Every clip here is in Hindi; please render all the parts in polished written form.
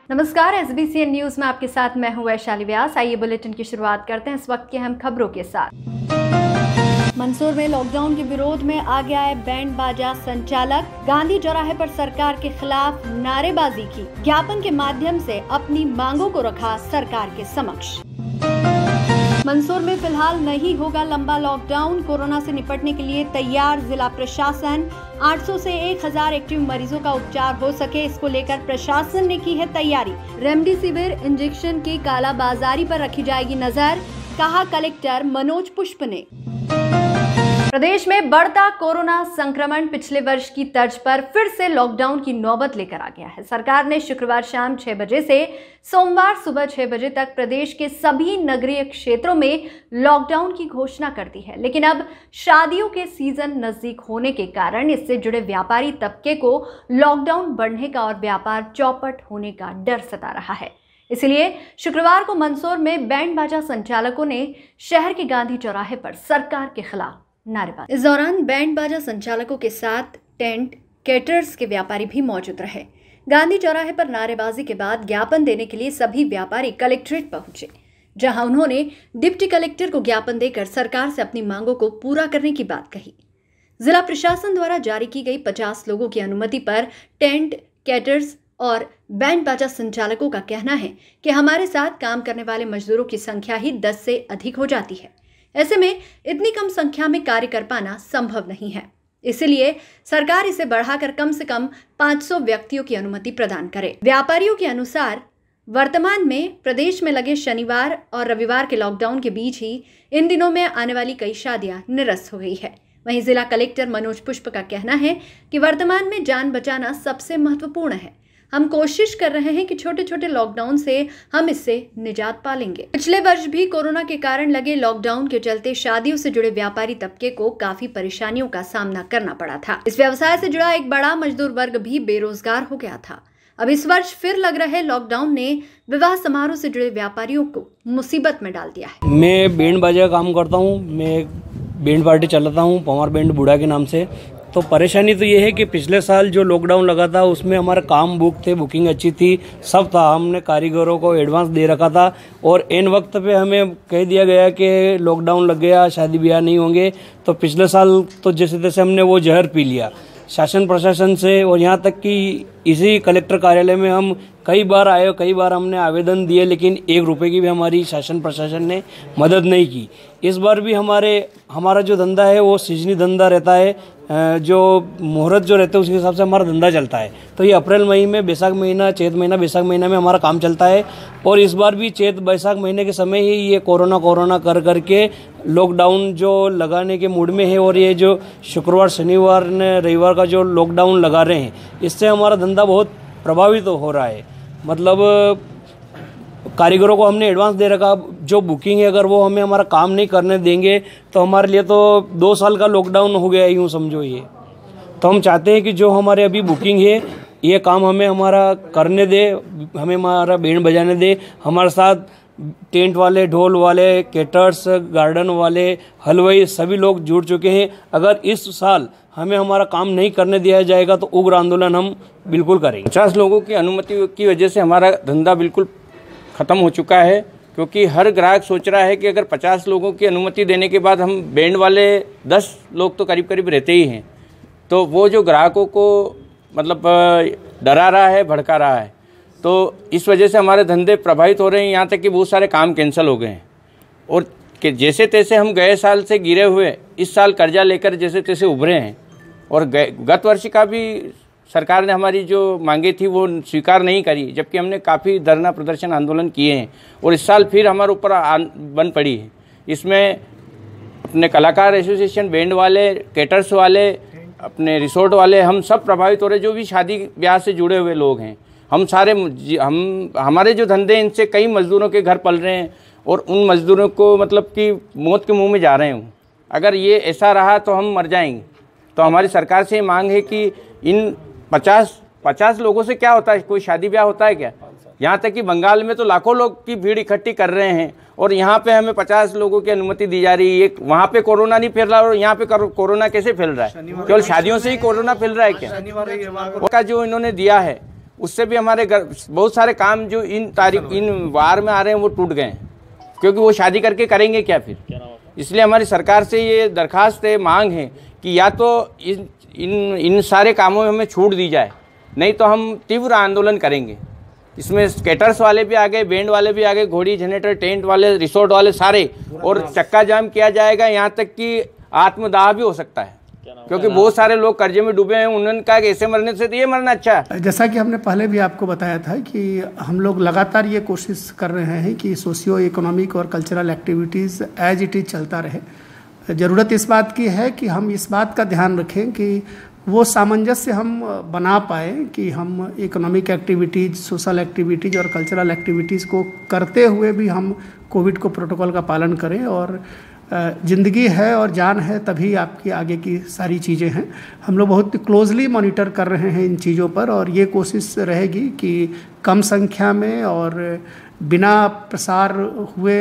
नमस्कार, SBCN न्यूज में आपके साथ मैं हूं वैशाली व्यास। आइए बुलेटिन की शुरुआत करते हैं इस वक्त की अहम खबरों के साथ। मंदसौर में लॉकडाउन के विरोध में आगे आए बैंड बाजा संचालक। गांधी चौराहे पर सरकार के खिलाफ नारेबाजी की। ज्ञापन के माध्यम से अपनी मांगों को रखा सरकार के समक्ष। मंदसौर में फिलहाल नहीं होगा लंबा लॉकडाउन। कोरोना से निपटने के लिए तैयार जिला प्रशासन। 800 से 1000 एक्टिव मरीजों का उपचार हो सके, इसको लेकर प्रशासन ने की है तैयारी। रेमडेसिविर इंजेक्शन की कालाबाजारी पर रखी जाएगी नजर, कहा कलेक्टर मनोज पुष्प ने। प्रदेश में बढ़ता कोरोना संक्रमण पिछले वर्ष की तर्ज पर फिर से लॉकडाउन की नौबत लेकर आ गया है। सरकार ने शुक्रवार शाम 6 बजे से सोमवार सुबह 6 बजे तक प्रदेश के सभी नगरीय क्षेत्रों में लॉकडाउन की घोषणा कर दी है, लेकिन अब शादियों के सीजन नजदीक होने के कारण इससे जुड़े व्यापारी तबके को लॉकडाउन बढ़ने का और व्यापार चौपट होने का डर सता रहा है। इसलिए शुक्रवार को मंदसौर में बैंड बाजा संचालकों ने शहर के गांधी चौराहे पर सरकार के खिलाफ नारेबाजी। इस दौरान बैंड बाजा संचालकों के साथ टेंट कैटरर्स के व्यापारी भी मौजूद रहे। गांधी चौराहे पर नारेबाजी के बाद ज्ञापन देने के लिए सभी व्यापारी कलेक्ट्रेट पहुंचे, जहां उन्होंने डिप्टी कलेक्टर को ज्ञापन देकर सरकार से अपनी मांगों को पूरा करने की बात कही। जिला प्रशासन द्वारा जारी की गई 50 लोगों की अनुमति पर टेंट कैटरर्स और बैंड बाजा संचालकों का कहना है कि हमारे साथ काम करने वाले मजदूरों की संख्या ही 10 से अधिक हो जाती है। ऐसे में इतनी कम संख्या में कार्य कर पाना संभव नहीं है, इसलिए सरकार इसे बढ़ाकर कम से कम 500 व्यक्तियों की अनुमति प्रदान करे। व्यापारियों के अनुसार वर्तमान में प्रदेश में लगे शनिवार और रविवार के लॉकडाउन के बीच ही इन दिनों में आने वाली कई शादियां निरस्त हो गई है। वहीं जिला कलेक्टर मनोज पुष्प का कहना है कि वर्तमान में जान बचाना सबसे महत्वपूर्ण है। हम कोशिश कर रहे हैं कि छोटे छोटे लॉकडाउन से हम इससे निजात पा लेंगे। पिछले वर्ष भी कोरोना के कारण लगे लॉकडाउन के चलते शादियों से जुड़े व्यापारी तबके को काफी परेशानियों का सामना करना पड़ा था। इस व्यवसाय से जुड़ा एक बड़ा मजदूर वर्ग भी बेरोजगार हो गया था। अब इस वर्ष फिर लग रहे लॉकडाउन ने विवाह समारोह से जुड़े व्यापारियों को मुसीबत में डाल दिया है। मैं बैंड बाजा का काम करता हूँ, मैं बैंड पार्टी चलाता हूँ पवार बैंड बूढ़ा के नाम से। तो परेशानी तो ये है कि पिछले साल जो लॉकडाउन लगा था उसमें हमारा काम बुक थे, बुकिंग अच्छी थी, सब था। हमने कारीगरों को एडवांस दे रखा था और इन वक्त पे हमें कह दिया गया कि लॉकडाउन लग गया, शादी ब्याह नहीं होंगे। तो पिछले साल तो जैसे तैसे हमने वो जहर पी लिया शासन प्रशासन से, और यहाँ तक कि इसी कलेक्टर कार्यालय में हम कई बार आए, कई बार हमने आवेदन दिए, लेकिन 1 रुपये की भी हमारी शासन प्रशासन ने मदद नहीं की। इस बार भी हमारा जो धंधा है वो सीजनी धंधा रहता है, जो मुहूर्त जो रहते हैं उसके हिसाब से हमारा धंधा चलता है। तो ये अप्रैल मई में बैसाख महीना, चैत महीना, बैसाख महीना में हमारा काम चलता है। और इस बार भी चैत बैसाख महीने के समय ही ये कोरोना करके लॉकडाउन जो लगाने के मूड में है, और ये जो शुक्रवार शनिवार ने रविवार का जो लॉकडाउन लगा रहे हैं, इससे हमारा धंधा बहुत प्रभावित हो रहा है। मतलब कारीगरों को हमने एडवांस दे रखा, जो बुकिंग है अगर वो हमें हमारा काम नहीं करने देंगे तो हमारे लिए तो 2 साल का लॉकडाउन हो गया यूँ समझो ये। तो हम चाहते हैं कि जो हमारे अभी बुकिंग है ये काम हमें हमारा करने दे, हमें हमारा बैंड बजाने दे। हमारे साथ टेंट वाले, ढोल वाले, कैटर्स, गार्डन वाले, हलवाई सभी लोग जुड़ चुके हैं। अगर इस साल हमें हमारा काम नहीं करने दिया जाएगा तो उग्र आंदोलन हम बिल्कुल करेंगे। 50 लोगों की अनुमति की वजह से हमारा धंधा बिल्कुल ख़त्म हो चुका है, क्योंकि हर ग्राहक सोच रहा है कि अगर 50 लोगों की अनुमति देने के बाद हम बैंड वाले 10 लोग तो करीब रहते ही हैं, तो वो जो ग्राहकों को मतलब डरा रहा है, भड़का रहा है। तो इस वजह से हमारे धंधे प्रभावित हो रहे हैं, यहाँ तक कि बहुत सारे काम कैंसिल हो गए हैं। और कि जैसे तैसे हम गए साल से गिरे हुए इस साल कर्जा लेकर जैसे तैसे उभरे हैं। और गत वर्ष का भी सरकार ने हमारी जो मांगे थी वो स्वीकार नहीं करी, जबकि हमने काफ़ी धरना प्रदर्शन आंदोलन किए हैं। और इस साल फिर हमारे ऊपर बन पड़ी है। इसमें अपने कलाकार एसोसिएशन, बैंड वाले, कैटर्स वाले, अपने रिसोर्ट वाले, हम सब प्रभावित हो रहे। जो भी शादी ब्याह से जुड़े हुए लोग हैं, हम सारे हमारे जो धंधे इनसे कई मजदूरों के घर पल रहे हैं और उन मजदूरों को मतलब कि मौत के मुंह में जा रहे हैं। अगर ये ऐसा रहा तो हम मर जाएंगे। तो हमारी सरकार से मांग है कि इन 50 लोगों से क्या होता है, कोई शादी ब्याह होता है क्या? यहाँ तक कि बंगाल में तो लाखों लोग की भीड़ इकट्ठी कर रहे हैं और यहाँ पे हमें 50 लोगों की अनुमति दी जा रही है। वहाँ पे कोरोना नहीं फैल रहा और यहाँ पे कोरोना कैसे फैल रहा है? केवल शादियों से ही कोरोना फैल रहा है क्या? का जो इन्होंने दिया है उससे भी हमारे घर बहुत सारे काम जो इन वार में आ रहे हैं वो टूट गए हैं, क्योंकि वो शादी करके करेंगे क्या फिर। इसलिए हमारी सरकार से ये दरखास्त है, मांग है कि या तो इन सारे कामों में हमें छूट दी जाए, नहीं तो हम तीव्र आंदोलन करेंगे। इसमें स्केटर्स वाले भी आ गए, बैंड वाले भी आ गए, घोड़ी जनरेटर, टेंट वाले, रिसोर्ट वाले सारे, और चक्का जाम किया जाएगा। यहाँ तक कि आत्मदाह भी हो सकता है, क्योंकि बहुत सारे लोग कर्जे में डूबे हैं। उन्होंने कहा कि ऐसे मरने से तो ये मरना अच्छा है। जैसा कि हमने पहले भी आपको बताया था कि हम लोग लगातार ये कोशिश कर रहे हैं कि सोशियो इकोनॉमिक और cultural activities as it is चलता रहे। ज़रूरत इस बात की है कि हम इस बात का ध्यान रखें कि वो सामंजस्य हम बना पाए कि हम इकोनॉमिक एक्टिविटीज़, सोशल एक्टिविटीज़ और कल्चरल एक्टिविटीज़ को करते हुए भी हम कोविड को प्रोटोकॉल का पालन करें। और ज़िंदगी है और जान है तभी आपकी आगे की सारी चीज़ें हैं। हम लोग बहुत क्लोजली मॉनिटर कर रहे हैं इन चीज़ों पर, और ये कोशिश रहेगी कि कम संख्या में और बिना प्रसार हुए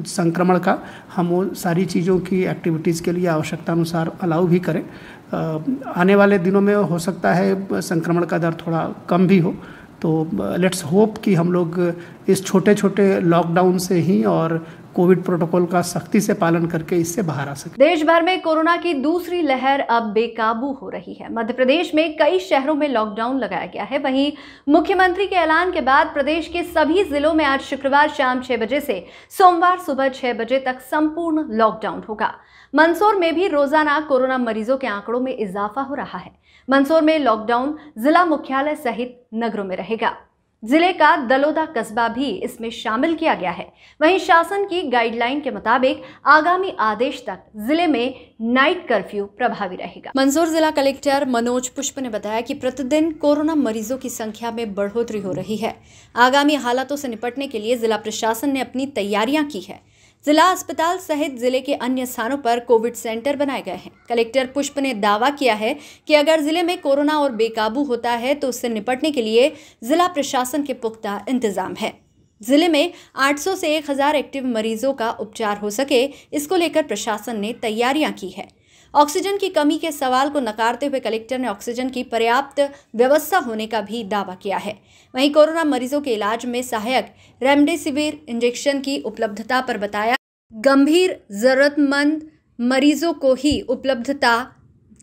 संक्रमण का हम वो सारी चीज़ों की एक्टिविटीज़ के लिए आवश्यकता अनुसार अलाउ भी करें। आने वाले दिनों में हो सकता है संक्रमण का दर थोड़ा कम भी हो, तो लेट्स होप कि हम लोग इस छोटे छोटे लॉकडाउन से ही और कोविड प्रोटोकॉल का सख्ती से पालन करके इससे बाहर आ सके। देश भर में कोरोना की दूसरी लहर अब बेकाबू हो रही है। मध्य प्रदेश में कई शहरों में लॉकडाउन लगाया गया है। वहीं मुख्यमंत्री के ऐलान के बाद प्रदेश के सभी जिलों में आज शुक्रवार शाम 6 बजे से सोमवार सुबह 6 बजे तक संपूर्ण लॉकडाउन होगा। मंदसौर में भी रोजाना कोरोना मरीजों के आंकड़ों में इजाफा हो रहा है। मंदसौर में लॉकडाउन जिला मुख्यालय सहित नगरों में रहेगा। जिले का दलोदा कस्बा भी इसमें शामिल किया गया है। वहीं शासन की गाइडलाइन के मुताबिक आगामी आदेश तक जिले में नाइट कर्फ्यू प्रभावी रहेगा। मंदसौर जिला कलेक्टर मनोज पुष्प ने बताया कि प्रतिदिन कोरोना मरीजों की संख्या में बढ़ोतरी हो रही है। आगामी हालातों से निपटने के लिए जिला प्रशासन ने अपनी तैयारियां की है। जिला अस्पताल सहित जिले के अन्य स्थानों पर कोविड सेंटर बनाए गए हैं। कलेक्टर पुष्प ने दावा किया है कि अगर जिले में कोरोना और बेकाबू होता है तो उससे निपटने के लिए जिला प्रशासन के पुख्ता इंतजाम है। जिले में 800 से 1000 एक्टिव मरीजों का उपचार हो सके, इसको लेकर प्रशासन ने तैयारियां की है। ऑक्सीजन की कमी के सवाल को नकारते हुए कलेक्टर ने ऑक्सीजन की पर्याप्त व्यवस्था होने का भी दावा किया है। वहीं कोरोना मरीजों के इलाज में सहायक रेमडेसिविर इंजेक्शन की उपलब्धता पर बताया, गंभीर जरूरतमंद मरीजों को ही उपलब्धता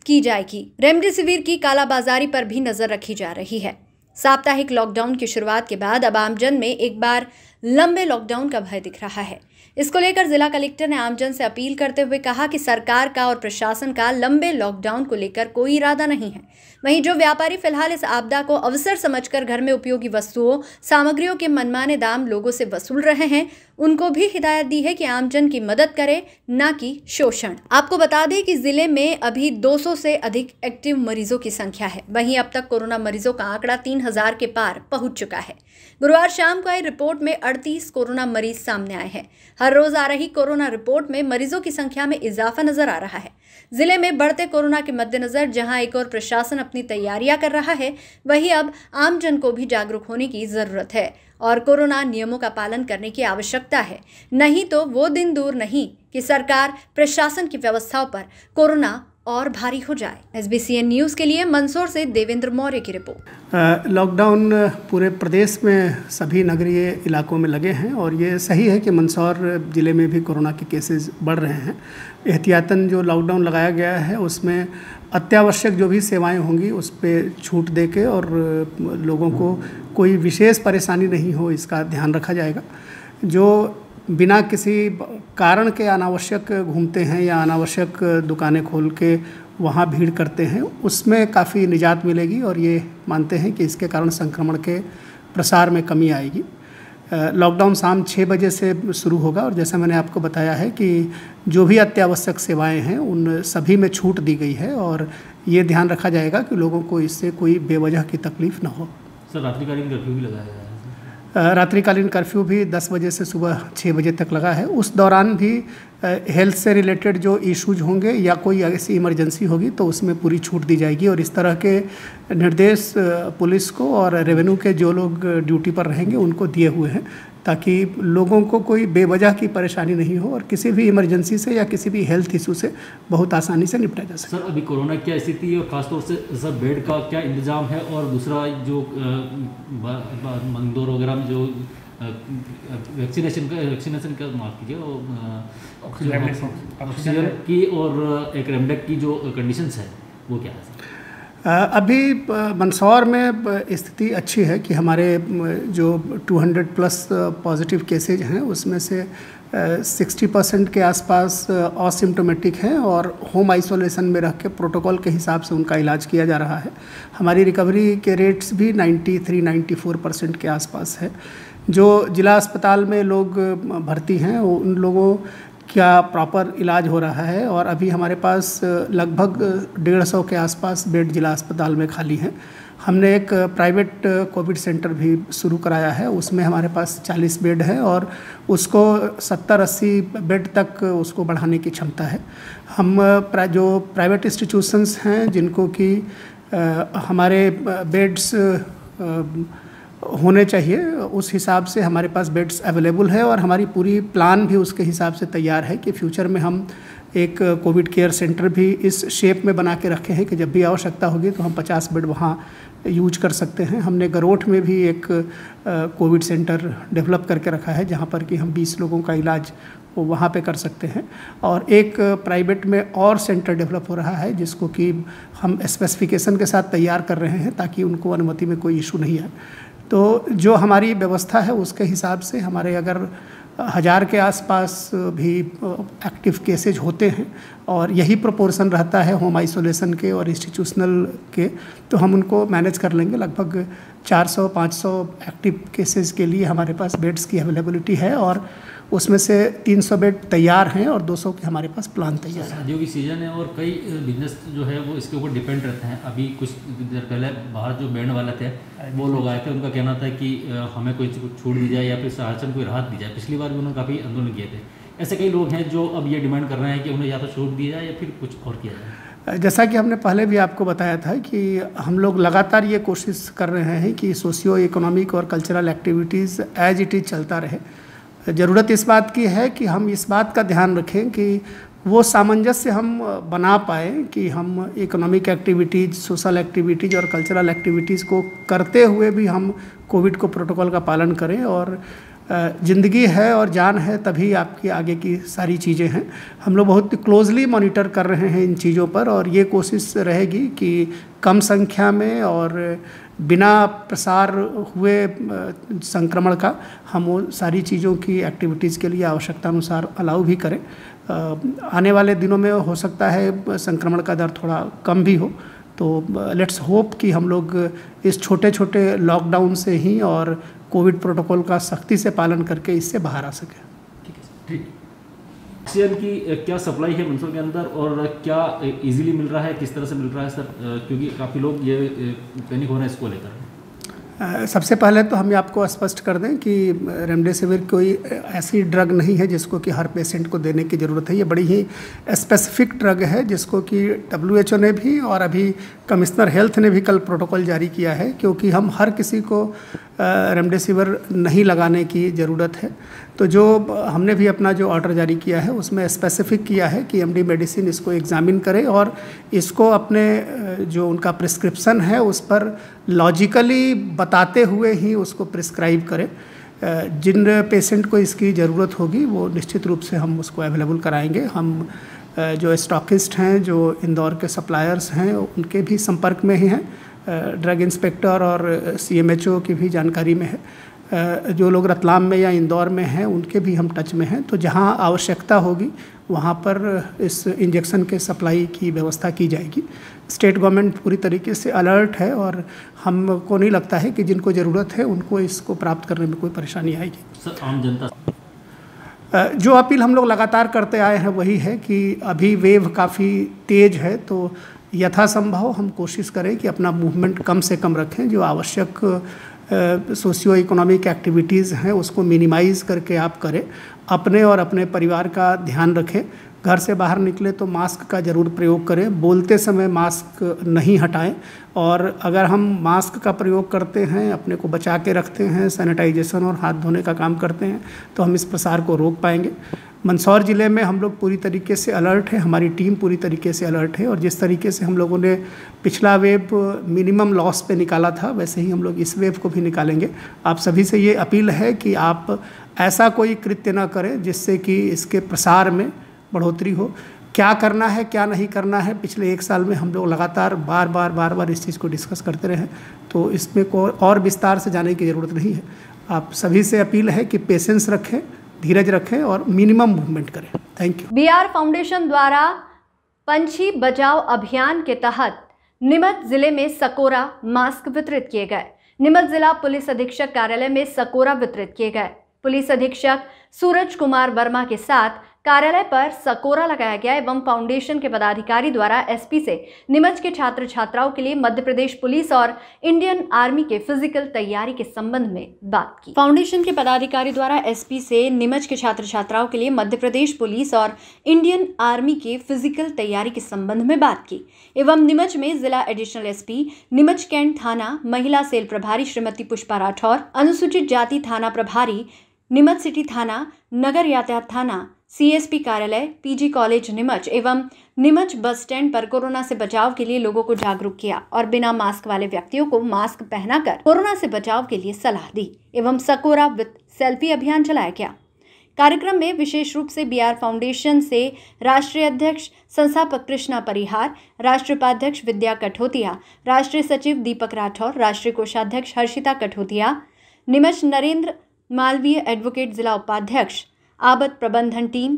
की जाएगी। रेमडेसिविर की कालाबाजारी पर भी नजर रखी जा रही है। साप्ताहिक लॉकडाउन की शुरुआत के बाद अब आमजन में एक बार लंबे लॉकडाउन का भय दिख रहा है। इसको लेकर जिला कलेक्टर ने आमजन से अपील करते हुए कहा कि सरकार का और प्रशासन का लंबे लॉकडाउन को लेकर कोई इरादा नहीं है। वहीं जो व्यापारी फिलहाल इस आपदा को अवसर समझकर घर में उपयोगी वस्तुओं, सामग्रियों के मनमाने दाम लोगों से वसूल रहे हैं, उनको भी हिदायत दी है कि आमजन की मदद करें, न कि शोषण। आपको बता दें कि जिले में अभी 200 से अधिक एक्टिव मरीजों की संख्या है। वहीं अब तक कोरोना मरीजों का आंकड़ा 3000 के पार पहुंच चुका है। गुरुवार शाम को आई रिपोर्ट में 38 कोरोना मरीज सामने आए हैं। हर रोज आ रही कोरोना रिपोर्ट में मरीजों की संख्या में इजाफा नजर आ रहा है। जिले में बढ़ते कोरोना के मद्देनजर जहां एक और प्रशासन अपनी तैयारियां कर रहा है, वहीं अब आमजन को भी जागरूक होने की जरूरत है और कोरोना नियमों का पालन करने की आवश्यकता है। नहीं तो वो दिन दूर नहीं कि सरकार प्रशासन की व्यवस्थाओं पर कोरोना और भारी हो जाए। SBCN न्यूज़ के लिए मंदसौर से देवेंद्र मौर्य की रिपोर्ट। लॉकडाउन पूरे प्रदेश में सभी नगरीय इलाकों में लगे हैं और ये सही है कि मंदसौर ज़िले में भी कोरोना के केसेस बढ़ रहे हैं। एहतियातन जो लॉकडाउन लगाया गया है उसमें अत्यावश्यक जो भी सेवाएं होंगी उस पर छूट दे के और लोगों को कोई विशेष परेशानी नहीं हो इसका ध्यान रखा जाएगा। जो बिना किसी कारण के अनावश्यक घूमते हैं या अनावश्यक दुकानें खोल के वहाँ भीड़ करते हैं, उसमें काफ़ी निजात मिलेगी और ये मानते हैं कि इसके कारण संक्रमण के प्रसार में कमी आएगी। लॉकडाउन शाम 6 बजे से शुरू होगा और जैसा मैंने आपको बताया है कि जो भी अत्यावश्यक सेवाएं हैं उन सभी में छूट दी गई है और ये ध्यान रखा जाएगा कि लोगों को इससे कोई बेवजह की तकलीफ़ न हो। सर, रात्रिकालीन कर्फ्यू भी लगाया है? रात्रिकालीन कर्फ्यू भी 10 बजे से सुबह 6 बजे तक लगा है। उस दौरान भी हेल्थ से रिलेटेड जो इश्यूज होंगे या कोई ऐसी इमरजेंसी होगी तो उसमें पूरी छूट दी जाएगी और इस तरह के निर्देश पुलिस को और रेवेन्यू के जो लोग ड्यूटी पर रहेंगे उनको दिए हुए हैं ताकि लोगों को कोई बेवजह की परेशानी नहीं हो और किसी भी इमरजेंसी से या किसी भी हेल्थ इशू से बहुत आसानी से निपटा जा सके। सर, अभी कोरोना की क्या स्थिति है और खासतौर से सर बेड का क्या इंतजाम है, और दूसरा जो मंदोर वगैरह में जो वैक्सीनेशन का माफ कीजिए ऑक्सीजन की और एक रेमडेक की जो कंडीशंस है वो क्या है सर? अभी मंदसौर में स्थिति अच्छी है कि हमारे जो 200+ पॉजिटिव केसेज हैं उसमें से 60% के आसपास असिम्टोमेटिक हैं और होम आइसोलेशन में रख के प्रोटोकॉल के हिसाब से उनका इलाज किया जा रहा है। हमारी रिकवरी के रेट्स भी 93-94% के आसपास है। जो जिला अस्पताल में लोग भर्ती हैं उन लोगों क्या प्रॉपर इलाज हो रहा है और अभी हमारे पास लगभग 150 के आसपास बेड जिला अस्पताल में खाली हैं। हमने एक प्राइवेट कोविड सेंटर भी शुरू कराया है, उसमें हमारे पास 40 बेड है और उसको 70-80 बेड तक उसको बढ़ाने की क्षमता है। हम जो प्राइवेट इंस्टीट्यूशंस हैं जिनको कि हमारे बेड्स होने चाहिए उस हिसाब से हमारे पास बेड्स अवेलेबल है और हमारी पूरी प्लान भी उसके हिसाब से तैयार है कि फ्यूचर में हम एक कोविड केयर सेंटर भी इस शेप में बना के रखे हैं कि जब भी आवश्यकता होगी तो हम 50 बेड वहाँ यूज कर सकते हैं। हमने गरोठ में भी एक कोविड सेंटर डेवलप करके रखा है जहाँ पर कि हम 20 लोगों का इलाज वो वहाँ पे कर सकते हैं और एक प्राइवेट में और सेंटर डेवलप हो रहा है जिसको कि हम स्पेसिफिकेशन के साथ तैयार कर रहे हैं ताकि उनको अनुमति में कोई इशू नहीं है। तो जो हमारी व्यवस्था है उसके हिसाब से हमारे अगर 1000 के आसपास भी एक्टिव केसेज होते हैं और यही प्रोपोर्शन रहता है होम आइसोलेशन के और इंस्टीट्यूशनल के, तो हम उनको मैनेज कर लेंगे। लगभग 400-500 एक्टिव केसेस के लिए हमारे पास बेड्स की अवेलेबिलिटी है और उसमें से 300 बेड तैयार हैं और 200 के हमारे पास प्लान तैयार है। शादियों की सीज़न है और कई बिजनेस जो है वो इसके ऊपर डिपेंड रहते हैं। अभी कुछ देर पहले बाहर जो बैंड वाले थे वो लोग आए थे, उनका कहना था कि हमें कोई छूट दी जाए या फिर शासन कोई राहत दी जाए। पिछली बार भी उन्होंने काफ़ी आंदोलन किए थे। ऐसे कई लोग हैं जो अब ये डिमांड कर रहे हैं कि उन्हें या तो छूट दी जाए या फिर कुछ और किया जाए। जैसा कि हमने पहले भी आपको बताया था कि हम लोग लगातार ये कोशिश कर रहे हैं कि सोशियो इकोनॉमिक और cultural activities as it is चलता रहे। ज़रूरत इस बात की है कि हम इस बात का ध्यान रखें कि वो सामंजस्य हम बना पाए कि हम इकोनॉमिक एक्टिविटीज़, सोशल एक्टिविटीज़ और कल्चरल एक्टिविटीज़ को करते हुए भी हम कोविड को प्रोटोकॉल का पालन करें। और ज़िंदगी है और जान है तभी आपकी आगे की सारी चीज़ें हैं। हम लोग बहुत क्लोजली मॉनिटर कर रहे हैं इन चीज़ों पर और ये कोशिश रहेगी कि कम संख्या में और बिना प्रसार हुए संक्रमण का हम वो सारी चीज़ों की एक्टिविटीज़ के लिए आवश्यकता अनुसार अलाउ भी करें। आने वाले दिनों में हो सकता है संक्रमण का दर थोड़ा कम भी हो, तो लेट्स होप कि हम लोग इस छोटे छोटे लॉकडाउन से ही और कोविड प्रोटोकॉल का सख्ती से पालन करके इससे बाहर आ सकें। ठीक है, ठीक। ऑक्सीजन की क्या सप्लाई है मंदसौर के अंदर और क्या इजीली मिल रहा है, किस तरह से मिल रहा है सर? क्योंकि काफ़ी लोग ये पैनिक हो रहे हैं इसको लेकर। सबसे पहले तो हम आपको स्पष्ट कर दें कि रेमडेसिविर कोई ऐसी ड्रग नहीं है जिसको कि हर पेशेंट को देने की ज़रूरत है। ये बड़ी ही स्पेसिफिक ड्रग है जिसको कि WHO ने भी और अभी कमिश्नर हेल्थ ने भी कल प्रोटोकॉल जारी किया है, क्योंकि हम हर किसी को रेमडेसिविर नहीं लगाने की ज़रूरत है। तो जो हमने भी अपना जो ऑर्डर जारी किया है उसमें स्पेसिफिक किया है कि MD मेडिसिन इसको एग्जामिन करे और इसको अपने जो उनका प्रिस्क्रिप्शन है उस पर लॉजिकली बताते हुए ही उसको प्रिस्क्राइब करे। जिन पेशेंट को इसकी ज़रूरत होगी वो निश्चित रूप से हम उसको अवेलेबल कराएंगे। हम जो स्टॉकिस्ट हैं, जो इंदौर के सप्लायर्स हैं, उनके भी संपर्क में ही हैं। ड्रग इंस्पेक्टर और CMHO की भी जानकारी में है। जो लोग रतलाम में या इंदौर में हैं उनके भी हम टच में हैं। तो जहां आवश्यकता होगी वहां पर इस इंजेक्शन के सप्लाई की व्यवस्था की जाएगी। स्टेट गवर्नमेंट पूरी तरीके से अलर्ट है और हमको नहीं लगता है कि जिनको ज़रूरत है उनको इसको प्राप्त करने में कोई परेशानी आएगी। सर, आम जनता जो अपील हम लोग लगातार करते आए हैं वही है कि अभी वेव काफ़ी तेज़ है, तो यथासंभव हम कोशिश करें कि अपना मूवमेंट कम से कम रखें। जो आवश्यक सोशियो इकोनॉमिक एक्टिविटीज़ हैं उसको मिनिमाइज़ करके आप करें। अपने और अपने परिवार का ध्यान रखें, घर से बाहर निकले तो मास्क का ज़रूर प्रयोग करें, बोलते समय मास्क नहीं हटाएं, और अगर हम मास्क का प्रयोग करते हैं, अपने को बचा के रखते हैं, सैनिटाइजेशन और हाथ धोने का काम करते हैं, तो हम इस प्रसार को रोक पाएंगे। मंदसौर ज़िले में हम लोग पूरी तरीके से अलर्ट है, हमारी टीम पूरी तरीके से अलर्ट है, और जिस तरीके से हम लोगों ने पिछला वेव मिनिमम लॉस पे निकाला था, वैसे ही हम लोग इस वेव को भी निकालेंगे। आप सभी से ये अपील है कि आप ऐसा कोई कृत्य ना करें जिससे कि इसके प्रसार में बढ़ोतरी हो। क्या करना है, क्या नहीं करना है, पिछले 1 साल में हम लोग लगातार बार बार इस चीज़ को डिस्कस करते रहे, तो इसमें कोई और विस्तार से जाने की ज़रूरत नहीं है। आप सभी से अपील है कि पेशेंस रखें, धीरज रखें और मिनिमम मूवमेंट करें। Thank you. बीआर फाउंडेशन द्वारा पंछी बचाओ अभियान के तहत नीमच जिले में सकोरा मास्क वितरित किए गए। नीमच जिला पुलिस अधीक्षक कार्यालय में सकोरा वितरित किए गए। पुलिस अधीक्षक सूरज कुमार वर्मा के साथ कार्यालय पर सकोरा लगाया गया एवं फाउंडेशन के पदाधिकारी द्वारा एसपी से नीमच के छात्र छात्राओं के लिए मध्य प्रदेश पुलिस और इंडियन आर्मी के फिजिकल तैयारी के संबंध में बात की। फाउंडेशन के पदाधिकारी द्वारा एसपी से नीमच के छात्र छात्राओं के लिए मध्य प्रदेश पुलिस और इंडियन आर्मी के फिजिकल तैयारी के संबंध में बात की एवं नीमच में जिला एडिशनल एसपी, नीमच कैंट थाना महिला सेल प्रभारी श्रीमती पुष्पा राठौर, अनुसूचित जाति थाना प्रभारी नीमच सिटी थाना, नगर यातायात थाना, सीएसपी कार्यालय, पीजी कॉलेज नीमच एवं नीमच बस स्टैंड पर कोरोना से बचाव के लिए लोगों को जागरूक किया और बिना मास्क वाले व्यक्तियों को मास्क पहनाकर कोरोना से बचाव के लिए सलाह दी एवं सकोरा विद सेल्फी अभियान चलाया गया। कार्यक्रम में विशेष रूप से बीआर फाउंडेशन से राष्ट्रीय अध्यक्ष संस्थापक कृष्णा परिहार, राष्ट्रीय उपाध्यक्ष विद्या कठोतिया, राष्ट्रीय सचिव दीपक राठौर, राष्ट्रीय कोषाध्यक्ष हर्षिता कठोतिया, नीमच नरेंद्र मालवीय एडवोकेट जिला उपाध्यक्ष, आबद प्रबंधन टीम,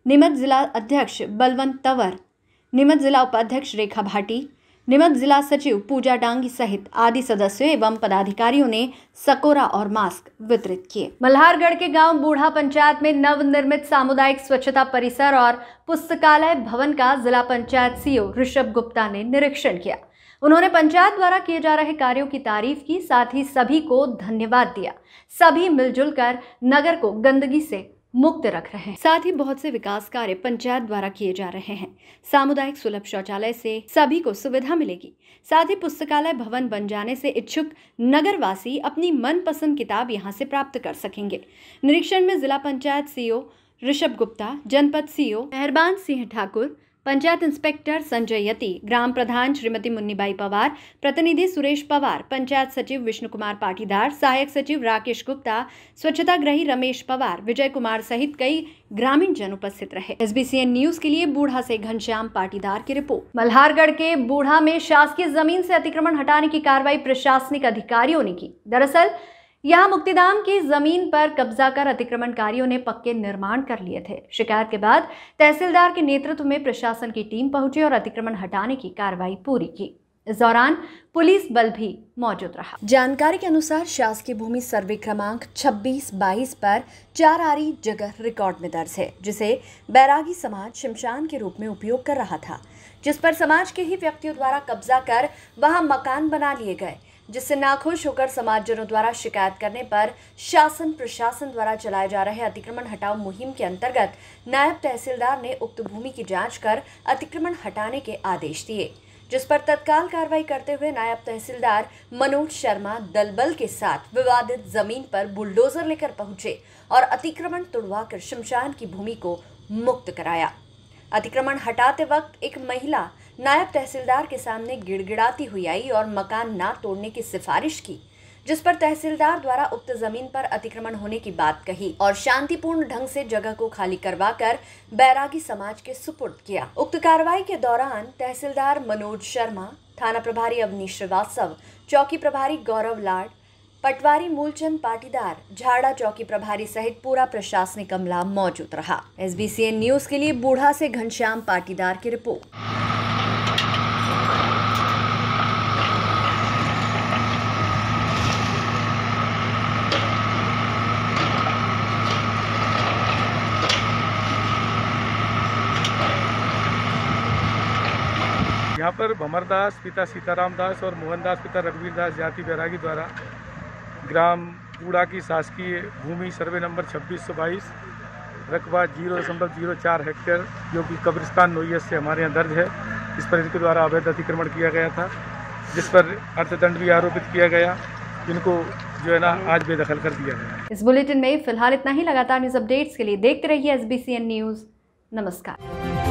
नीमच जिला अध्यक्ष बलवंत तंवर, नीमच जिला उपाध्यक्ष रेखा भाटी, नीमच जिला सचिव पूजा डांगी सहित आदि सदस्यों एवं पदाधिकारियों ने सकोरा और मास्क वितरित किए। मल्हारगढ़ के गांव बूढ़ा पंचायत में नवनिर्मित सामुदायिक स्वच्छता परिसर और पुस्तकालय भवन का जिला पंचायत सीईओ ऋषभ गुप्ता ने निरीक्षण किया। उन्होंने पंचायत द्वारा किए जा रहे कार्यों की तारीफ की, साथ ही सभी को धन्यवाद दिया। सभी मिलजुल कर नगर को गंदगी से मुक्त रख रहे हैं। साथ ही बहुत से विकास कार्य पंचायत द्वारा किए जा रहे हैं। सामुदायिक सुलभ शौचालय से सभी को सुविधा मिलेगी। साथ ही पुस्तकालय भवन बन जाने से इच्छुक नगरवासी अपनी मनपसंद किताब यहां से प्राप्त कर सकेंगे। निरीक्षण में जिला पंचायत सीईओ ऋषभ गुप्ता, जनपद सीईओ मेहरबान सिंह ठाकुर, पंचायत इंस्पेक्टर संजय यति, ग्राम प्रधान श्रीमती मुन्नीबाई पवार, प्रतिनिधि सुरेश पवार, पंचायत सचिव विष्णु कुमार पाटीदार, सहायक सचिव राकेश गुप्ता, स्वच्छताग्रही रमेश पवार, विजय कुमार सहित कई ग्रामीण जन उपस्थित रहे। SBCN न्यूज के लिए बूढ़ा से घनश्याम पाटीदार की रिपोर्ट। मल्हारगढ़ के बूढ़ा में शासकीय जमीन से अतिक्रमण हटाने की कार्रवाई प्रशासनिक अधिकारियों ने की। दरअसल यहां मुक्तिधाम की जमीन पर कब्जा कर अतिक्रमणकारियों ने पक्के निर्माण कर लिए थे। शिकायत के बाद तहसीलदार के नेतृत्व में प्रशासन की टीम पहुंची और अतिक्रमण हटाने की कार्रवाई पूरी की। इस दौरान पुलिस बल भी मौजूद रहा। जानकारी के अनुसार शासकीय भूमि सर्वे क्रमांक 26-22 पर 4 आरी जगह रिकॉर्ड में दर्ज है, जिसे बैरागी समाज शमशान के रूप में उपयोग कर रहा था, जिस पर समाज के ही व्यक्तियों द्वारा कब्जा कर वहां मकान बना लिए गए, जिससे नाखुश होकर समाजजनों द्वारा शिकायत करने पर शासन प्रशासन द्वारा चलाए जा रहे अतिक्रमण हटाओ मुहिम के अंतर्गत नायब तहसीलदार ने उक्त भूमि की जांच कर अतिक्रमण हटाने के आदेश दिए, जिस पर तत्काल कार्रवाई करते हुए नायब तहसीलदार मनोज शर्मा दलबल के साथ विवादित जमीन पर बुलडोजर लेकर पहुंचे और अतिक्रमण तुड़वाकर शमशान की भूमि को मुक्त कराया। अतिक्रमण हटाते वक्त एक महिला नायब तहसीलदार के सामने गिड़गिड़ाती हुई आई और मकान ना तोड़ने की सिफारिश की, जिस पर तहसीलदार द्वारा उक्त जमीन पर अतिक्रमण होने की बात कही और शांतिपूर्ण ढंग से जगह को खाली करवाकर बैरागी समाज के सुपुर्द किया। उक्त कार्रवाई के दौरान तहसीलदार मनोज शर्मा, थाना प्रभारी अवनीश श्रीवास्तव, चौकी प्रभारी गौरव लाड, पटवारी मूलचंद पाटीदार, झाड़ा चौकी प्रभारी सहित पूरा प्रशासनिक अमला मौजूद रहा। SBCN न्यूज के लिए बूढ़ा से घनश्याम पाटीदार की रिपोर्ट। यहाँ पर भमरदास पिता सीताराम दास और मोहनदास पिता रघुवीर दास जाति बैरागी द्वारा ग्राम बूढ़ा की शासकीय भूमि सर्वे नंबर 2622 रकबा 0.04 हेक्टेयर जो कि कब्रिस्तान नोयत से हमारे यहाँ दर्ज है, इस पर इनके द्वारा अवैध अतिक्रमण किया गया था, जिस पर अर्थदंड भी आरोपित किया गया। इनको जो है ना आज बेदखल कर दिया गया। इस बुलेटिन में फिलहाल इतना ही। लगातार न्यूज अपडेट्स के लिए देखते रहिए SBCN न्यूज। नमस्कार।